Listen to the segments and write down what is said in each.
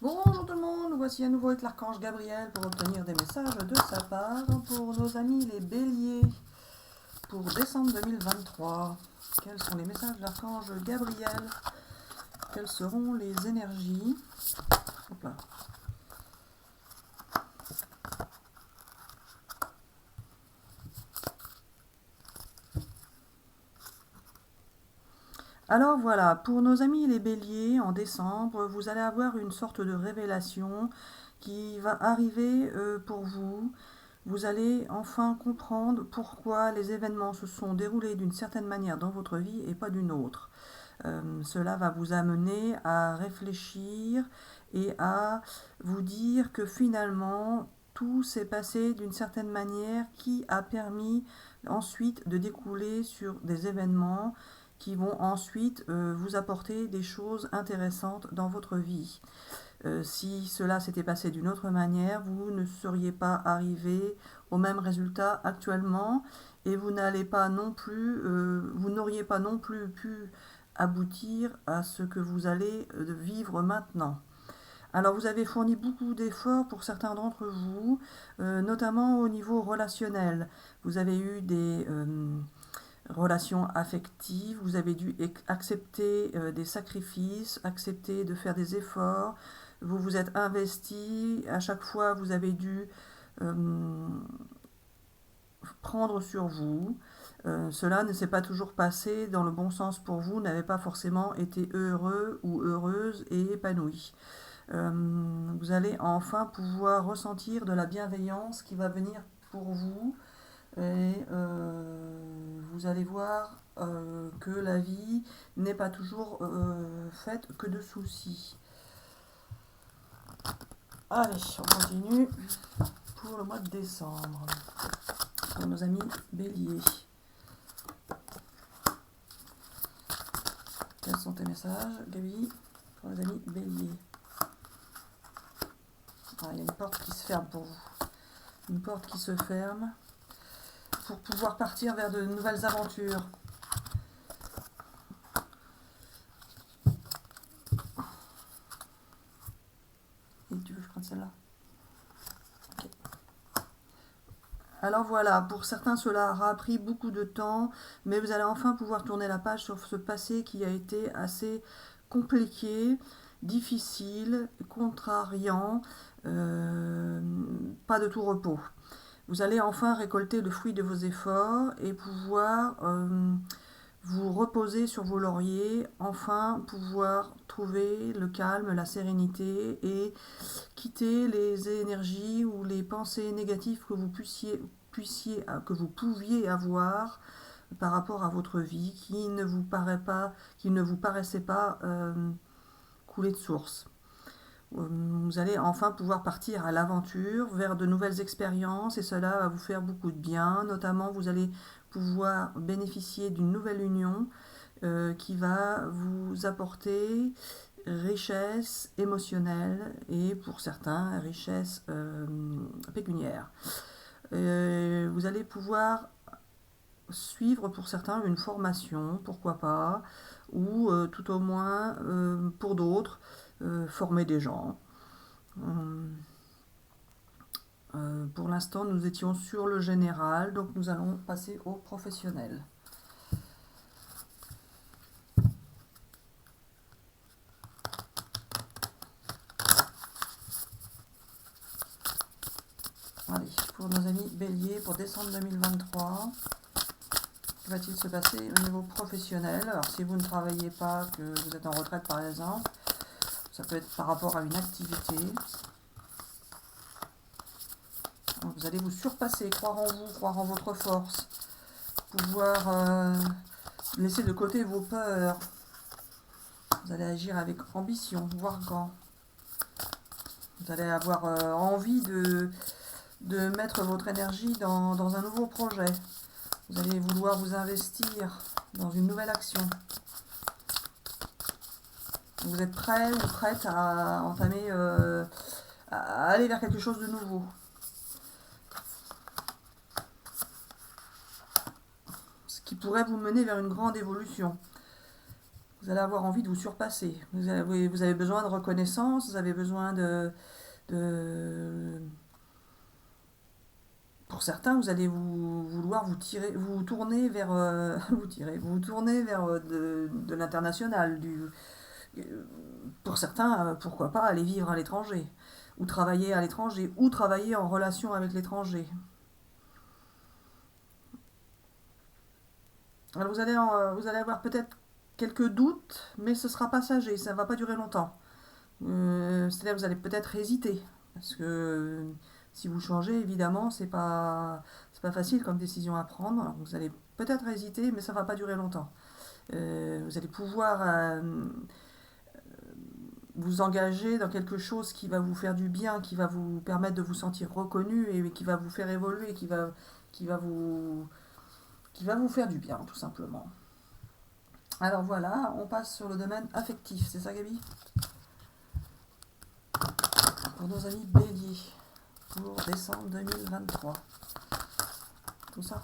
Bonjour tout le monde, nous voici à nouveau avec l'archange Gabriel pour obtenir des messages de sa part pour nos amis les béliers pour décembre 2023. Quels sont les messages de l'archange Gabriel? Quelles seront les énergies? Hop là. Alors voilà, pour nos amis les béliers, en décembre, vous allez avoir une sorte de révélation qui va arriver pour vous. Vous allez enfin comprendre pourquoi les événements se sont déroulés d'une certaine manière dans votre vie et pas d'une autre. Cela va vous amener à réfléchir et à vous dire que finalement tout s'est passé d'une certaine manière qui a permis ensuite de découler sur des événements qui vont ensuite vous apporter des choses intéressantes dans votre vie. Si cela s'était passé d'une autre manière, vous ne seriez pas arrivé au même résultat actuellement et vous n'auriez pas non plus pu aboutir à ce que vous allez vivre maintenant. Alors vous avez fourni beaucoup d'efforts pour certains d'entre vous, notamment au niveau relationnel. Vous avez eu des relations affectives, vous avez dû accepter des sacrifices, accepter de faire des efforts, vous vous êtes investi, à chaque fois vous avez dû prendre sur vous. Cela ne s'est pas toujours passé dans le bon sens pour vous, n'avez pas forcément été heureux ou heureuse et épanoui. Vous allez enfin pouvoir ressentir de la bienveillance qui va venir pour vous et vous allez voir que la vie n'est pas toujours faite que de soucis. Allez, on continue pour le mois de décembre pour nos amis béliers. Quels sont tes messages, Gabi, pour les amis béliers? Il y a une porte qui se ferme pour vous. Une porte qui se ferme pour pouvoir partir vers de nouvelles aventures. Et tu veux que je prenne celle-là? Okay. Alors voilà, pour certains cela aura pris beaucoup de temps, mais vous allez enfin pouvoir tourner la page sur ce passé qui a été assez compliqué, difficile, contrariant, pas de tout repos. Vous allez enfin récolter le fruit de vos efforts et pouvoir vous reposer sur vos lauriers, enfin pouvoir trouver le calme, la sérénité et quitter les énergies ou les pensées négatives que vous pouviez avoir par rapport à votre vie qui ne vous paraissait pas couler de source. Vous allez enfin pouvoir partir à l'aventure vers de nouvelles expériences et cela va vous faire beaucoup de bien. Notamment, vous allez pouvoir bénéficier d'une nouvelle union qui va vous apporter richesse émotionnelle et pour certains, richesse pécuniaire. Vous allez pouvoir suivre pour certains une formation, pourquoi pas, ou tout au moins pour d'autres, former des gens. Pour l'instant, nous étions sur le général, donc nous allons passer au professionnel. Allez, pour nos amis béliers, pour décembre 2023, que va-t-il se passer au niveau professionnel? Alors, si vous ne travaillez pas, que vous êtes en retraite par exemple, ça peut être par rapport à une activité. Donc, vous allez vous surpasser, croire en vous, croire en votre force, pouvoir laisser de côté vos peurs. Vous allez agir avec ambition, voire grand. Vous allez avoir envie de mettre votre énergie dans un nouveau projet. Vous allez vouloir vous investir dans une nouvelle action. Vous êtes prêt ou prête à entamer, à aller vers quelque chose de nouveau. Ce qui pourrait vous mener vers une grande évolution. Vous allez avoir envie de vous surpasser. Vous avez besoin de reconnaissance, vous avez besoin de... Pour certains, vous allez vouloir vous tourner vers, vous tourner vers de l'international. Pour certains, pourquoi pas aller vivre à l'étranger, ou travailler à l'étranger, ou travailler en relation avec l'étranger. Alors vous allez avoir peut-être quelques doutes, mais ce sera passager, ça ne va pas durer longtemps. C'est-à-dire que vous allez peut-être hésiter, parce que si vous changez, évidemment, c'est pas facile comme décision à prendre. Alors, vous allez peut-être hésiter, mais ça ne va pas durer longtemps. Vous allez pouvoir vous engager dans quelque chose qui va vous faire du bien, qui va vous permettre de vous sentir reconnu et qui va vous faire évoluer, qui va qui va vous faire du bien, tout simplement. Alors voilà, on passe sur le domaine affectif, c'est ça Gabi? Pour nos amis béliers, pour décembre 2023. Tout ça.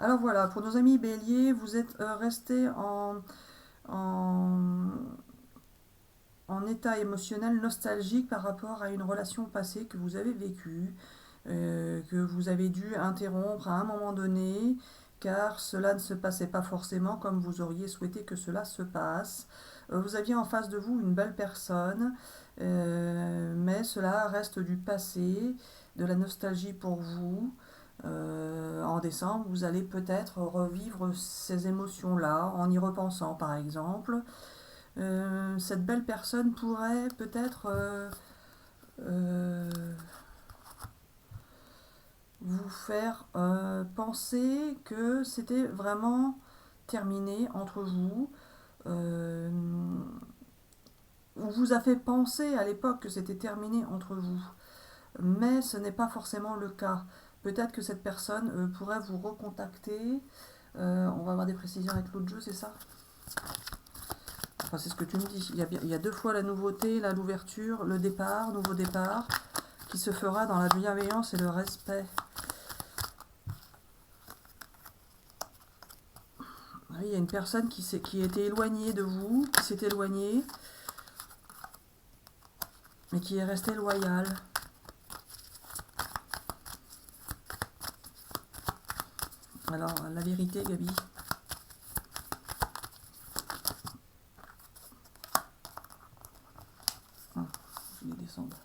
Alors voilà, pour nos amis béliers, vous êtes restés en, en état émotionnel nostalgique par rapport à une relation passée que vous avez vécue, que vous avez dû interrompre à un moment donné, car cela ne se passait pas forcément comme vous auriez souhaité que cela se passe. Vous aviez en face de vous une belle personne, mais cela reste du passé, de la nostalgie pour vous. En décembre, vous allez peut-être revivre ces émotions-là en y repensant, par exemple. Cette belle personne pourrait peut-être euh, vous faire penser que c'était vraiment terminé entre vous, euh, ou vous a fait penser à l'époque que c'était terminé entre vous. Mais ce n'est pas forcément le cas. Peut-être que cette personne pourrait vous recontacter. On va avoir des précisions avec l'autre jeu, c'est ça? Enfin, c'est ce que tu me dis. Il y a deux fois la nouveauté, l'ouverture, le départ, nouveau départ, qui se fera dans la bienveillance et le respect. Oui, il y a une personne qui était éloignée de vous, qui s'est éloignée, mais qui est restée loyale. Alors, la vérité, Gabi. Je vais descendre.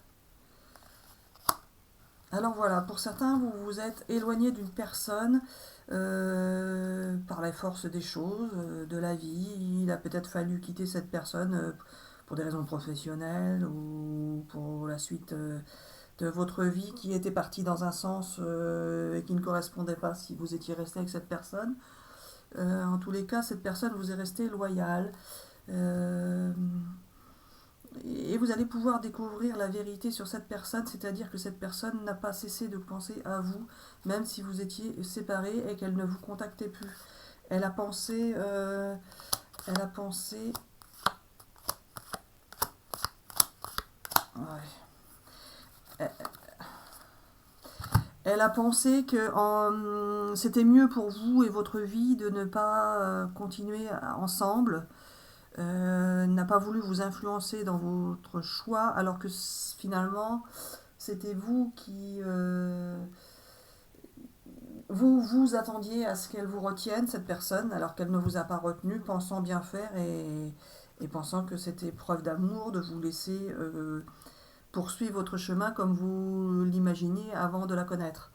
Alors voilà, pour certains, vous vous êtes éloigné d'une personne par la force des choses, de la vie. Il a peut-être fallu quitter cette personne pour des raisons professionnelles ou pour la suite de votre vie qui était partie dans un sens et qui ne correspondait pas si vous étiez resté avec cette personne. En tous les cas, cette personne vous est restée loyale. Euh, et vous allez pouvoir découvrir la vérité sur cette personne, c'est-à-dire que cette personne n'a pas cessé de penser à vous, même si vous étiez séparés et qu'elle ne vous contactait plus. Elle a pensé, elle a pensé, ouais. Elle a pensé que c'était mieux pour vous et votre vie de ne pas continuer ensemble. N'a pas voulu vous influencer dans votre choix, alors que finalement, c'était vous qui vous attendiez à ce qu'elle vous retienne, cette personne, alors qu'elle ne vous a pas retenu, pensant bien faire et pensant que c'était preuve d'amour de vous laisser poursuivre votre chemin comme vous l'imaginiez avant de la connaître.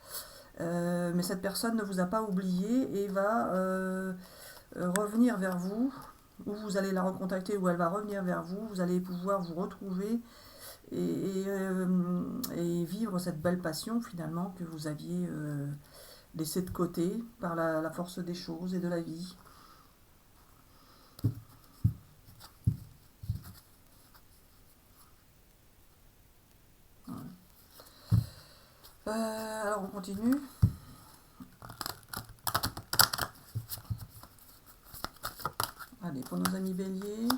Mais cette personne ne vous a pas oublié et va revenir vers vous, ou vous allez la recontacter, ou elle va revenir vers vous, vous allez pouvoir vous retrouver et vivre cette belle passion finalement que vous aviez laissée de côté par la force des choses et de la vie. Alors on continue. pour nos amis béliers.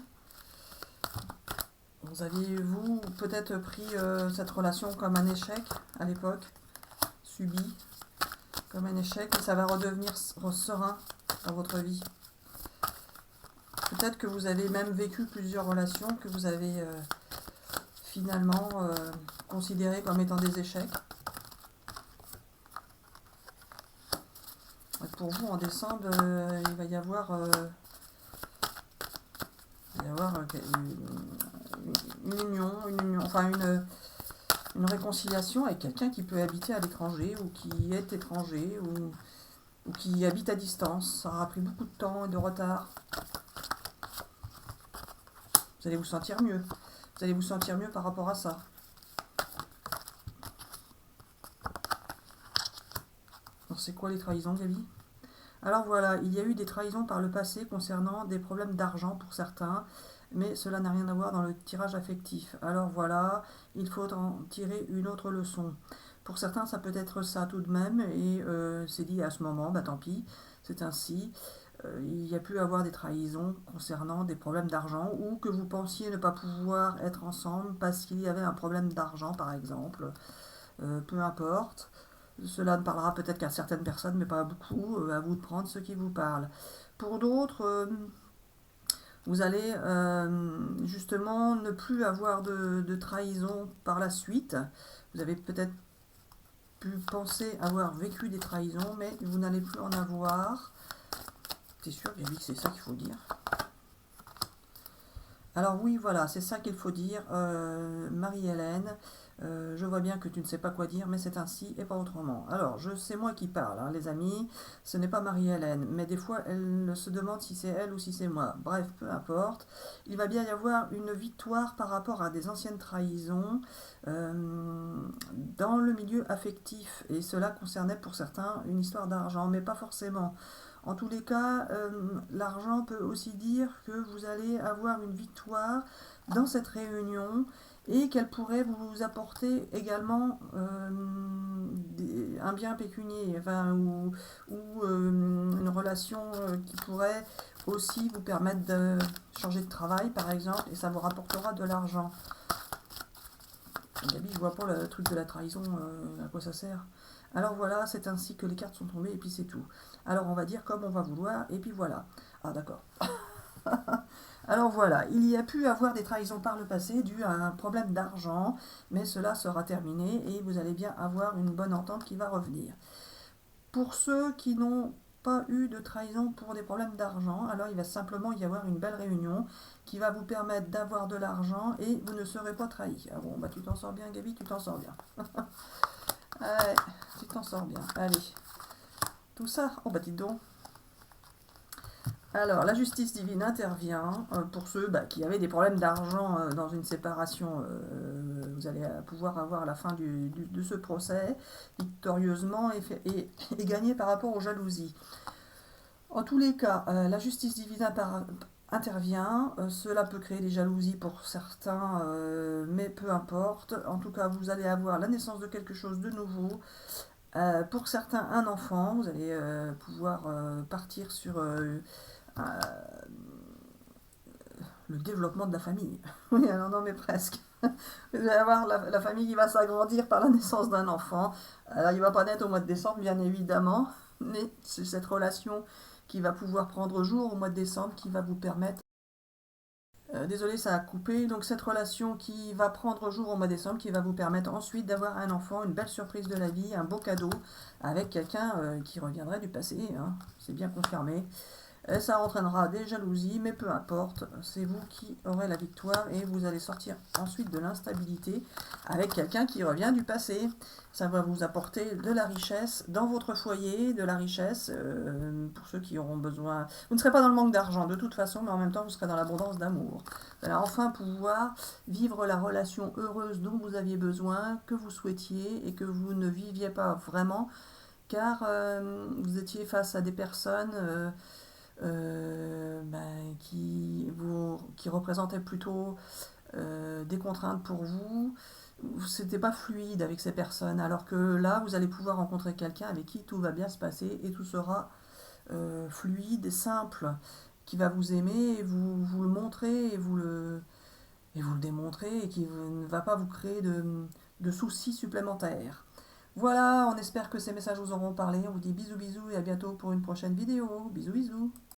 Vous aviez, vous, peut-être pris cette relation comme un échec à l'époque, subi comme un échec, et ça va redevenir serein dans votre vie. Peut-être que vous avez même vécu plusieurs relations que vous avez finalement considérées comme étant des échecs. Pour vous, en décembre, il va y avoir, une union, enfin une réconciliation avec quelqu'un qui peut habiter à l'étranger ou qui est étranger ou qui habite à distance. Ça aura pris beaucoup de temps et de retard. Vous allez vous sentir mieux. Vous allez vous sentir mieux par rapport à ça. Alors, c'est quoi les trahisons, Gaby? Alors voilà, il y a eu des trahisons par le passé concernant des problèmes d'argent pour certains, mais cela n'a rien à voir dans le tirage affectif. Alors voilà, il faut en tirer une autre leçon. Pour certains, ça peut être ça tout de même, et c'est dit à ce moment, bah tant pis, c'est ainsi. Il y a pu avoir des trahisons concernant des problèmes d'argent, ou que vous pensiez ne pas pouvoir être ensemble parce qu'il y avait un problème d'argent, par exemple. Peu importe. Cela ne parlera peut-être qu'à certaines personnes, mais pas à beaucoup. À vous de prendre ce qui vous parle. Pour d'autres, vous allez justement ne plus avoir de trahison par la suite. Vous avez peut-être pu penser avoir vécu des trahisons, mais vous n'allez plus en avoir. T'es sûr, Gaby, que c'est ça qu'il faut dire? Alors oui, voilà, c'est ça qu'il faut dire, Marie-Hélène. Je vois bien que tu ne sais pas quoi dire, mais c'est ainsi et pas autrement. Alors, c'est moi qui parle, hein, les amis, ce n'est pas Marie-Hélène, mais des fois, elle se demande si c'est elle ou si c'est moi. Bref, peu importe. Il va bien y avoir une victoire par rapport à des anciennes trahisons dans le milieu affectif, et cela concernait pour certains une histoire d'argent, mais pas forcément. En tous les cas, l'argent peut aussi dire que vous allez avoir une victoire dans cette réunion et qu'elle pourrait vous apporter également un bien pécunier, enfin, ou une relation qui pourrait aussi vous permettre de changer de travail, par exemple, et ça vous rapportera de l'argent. Gabi, je vois pas le truc de la trahison, à quoi ça sert. Alors voilà, c'est ainsi que les cartes sont tombées et puis c'est tout. Alors on va dire comme on va vouloir et puis voilà. Ah d'accord. Alors voilà, il y a pu avoir des trahisons par le passé dues à un problème d'argent, mais cela sera terminé et vous allez bien avoir une bonne entente qui va revenir. Pour ceux qui n'ont pas eu de trahison pour des problèmes d'argent, alors il va simplement y avoir une belle réunion qui va vous permettre d'avoir de l'argent et vous ne serez pas trahi. Ah bon, bah tu t'en sors bien, Gaby, tu t'en sors bien. Ouais, tu t'en sors bien. Allez. Tout ça, oh bah dis donc. Alors, la justice divine intervient pour ceux qui avaient des problèmes d'argent dans une séparation. Vous allez pouvoir avoir la fin de ce procès victorieusement et gagner par rapport aux jalousies. En tous les cas, la justice divine intervient. Cela peut créer des jalousies pour certains, mais peu importe. En tout cas, vous allez avoir la naissance de quelque chose de nouveau. Pour certains, un enfant. Vous allez pouvoir partir sur le développement de la famille. Oui, alors non, mais presque. Vous allez avoir la famille qui va s'agrandir par la naissance d'un enfant. Alors, il ne va pas naître au mois de décembre, bien évidemment, mais c'est cette relation qui va pouvoir prendre jour au mois de décembre qui va vous permettre. Désolé, ça a coupé. Donc cette relation qui va prendre jour au mois de décembre, qui va vous permettre ensuite d'avoir un enfant, une belle surprise de la vie, un beau cadeau, avec quelqu'un qui reviendrait du passé, hein. C'est bien confirmé. Ça entraînera des jalousies, mais peu importe, c'est vous qui aurez la victoire et vous allez sortir ensuite de l'instabilité avec quelqu'un qui revient du passé. Ça va vous apporter de la richesse dans votre foyer, de la richesse pour ceux qui auront besoin. Vous ne serez pas dans le manque d'argent de toute façon, mais en même temps vous serez dans l'abondance d'amour. Vous allez enfin pouvoir vivre la relation heureuse dont vous aviez besoin, que vous souhaitiez et que vous ne viviez pas vraiment, car vous étiez face à des personnes qui représentaient plutôt des contraintes pour vous. C'était pas fluide avec ces personnes, alors que là, vous allez pouvoir rencontrer quelqu'un avec qui tout va bien se passer et tout sera fluide et simple. qui va vous aimer et vous le montrer et vous le démontrer et qui ne va pas vous créer de soucis supplémentaires. Voilà, on espère que ces messages vous auront parlé. On vous dit bisous bisous et à bientôt pour une prochaine vidéo. Bisous bisous.